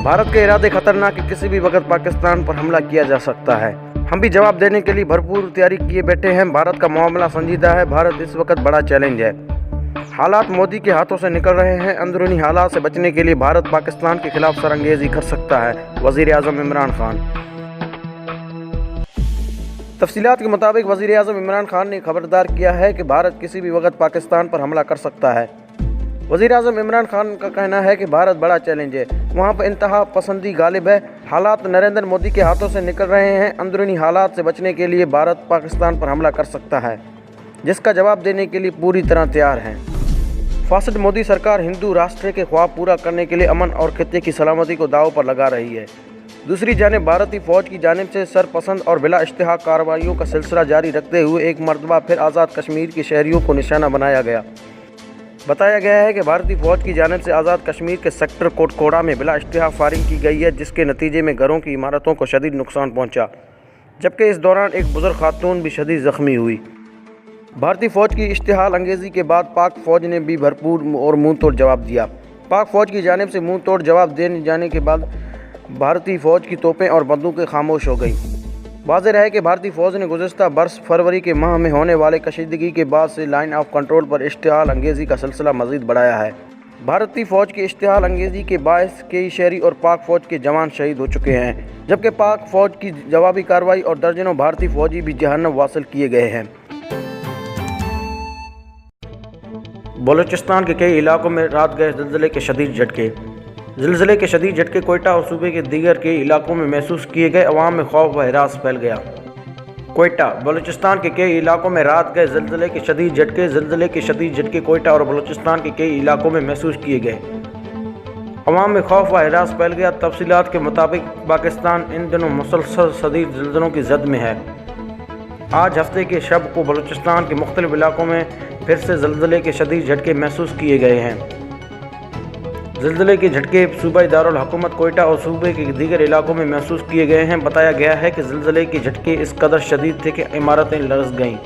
भारत के इरादे खतरनाक कि किसी भी वक्त पाकिस्तान पर हमला किया जा सकता है। हम भी जवाब देने के लिए भरपूर तैयारी किए बैठे हैं। भारत का मामला संजीदा है। भारत इस वक्त बड़ा चैलेंज है। हालात मोदी के हाथों से निकल रहे हैं। अंदरूनी हालात से बचने के लिए भारत पाकिस्तान के खिलाफ सरअंगेजी कर सकता है। वज़ीर आज़म इमरान खान। तफसीलात के मुताबिक वज़ीर आज़म इमरान खान ने खबरदार किया है कि भारत किसी भी वक्त पाकिस्तान पर हमला कर सकता है। वज़ीर आज़म इमरान खान का कहना है कि भारत बड़ा चैलेंज है, वहाँ पर इंतहा पसंदी गालिब है। हालात नरेंद्र मोदी के हाथों से निकल रहे हैं। अंदरूनी हालात से बचने के लिए भारत पाकिस्तान पर हमला कर सकता है, जिसका जवाब देने के लिए पूरी तरह तैयार है। फासिद मोदी सरकार हिंदू राष्ट्र के ख्वाब पूरा करने के लिए अमन और खित्ते की सलामती को दांव पर लगा रही है। दूसरी जानिब भारतीय फ़ौज की जानिब से सरपसंद और बिला इश्तिहा कार्रवाइयों का सिलसिला जारी रखते हुए एक मरतबा फिर आज़ाद कश्मीर के शहरियों को निशाना बनाया गया। बताया गया है कि भारतीय फ़ौज की जानिब से आज़ाद कश्मीर के सेक्टर कोटकोड़ा में बिला इश्तिहा फायरिंग की गई है, जिसके नतीजे में घरों की इमारतों को शदीद नुकसान पहुंचा, जबकि इस दौरान एक बुजुर्ग खातून भी शदीद ज़ख्मी हुई। भारतीय फ़ौज की इश्तिहाल अंगेज़ी के बाद पाक फ़ौज ने भी भरपूर और मुँह तोड़ जवाब दिया। पाक फ़ौज की जानिब से मुँह तोड़ जवाब देने जाने के बाद भारतीय फ़ौज की तोपें और बंदूकें खामोश हो गईं। वाज़ेह है कि भारतीय फ़ौज ने गुज़िश्ता बरस फरवरी के माह में होने वाले कशीदगी के बाद से लाइन ऑफ कंट्रोल पर इश्तिहाल अंगेज़ी का सिलसिला मज़ीद बढ़ाया है। भारतीय फ़ौज की इश्तिहाल अंगेज़ी के बायस कई शहरी और पाक फ़ौज के जवान शहीद हो चुके हैं, जबकि पाक फ़ौज की जवाबी कार्रवाई और दर्जनों भारतीय फ़ौजी भी जहन्नम वासिल किए गए हैं। बलूचिस्तान के कई इलाकों में रात गए ज़िलज़ले के शदीद झटके। ज़िलज़ले के शदीद झटके कोयटा और सूबे के दीगर कई इलाकों में महसूस किए गए। अवाम में खौफ व हिरास फैल गया। कोयटा बलूचिस्तान के कई इलाकों में रात गए ज़िलज़ले के शदीद झटके। ज़िलज़ले के शदीद झटके कोयटा और बलूचिस्तान के कई इलाकों में महसूस किए गए। अवाम में खौफ व हिरास फैल गया। तफसीलात के मुताबिक पाकिस्तान इन दिनों मुसलसल शदीद ज़िलज़लों की जद में है। आज हफ्ते के शब को बलूचिस्तान के मुख्तलिफ इलाकों में फिर से ज़िलज़ले के शदीद झटके महसूस किए गए हैं। ज़िलज़ले के झटके सूबाई दारुल हुकूमत कोयटा और सूबे के दीगर इलाकों में महसूस किए गए हैं। बताया गया है कि ज़िलज़ले के झटके इस कदर शदीद थे कि इमारतें लरज़ गईं।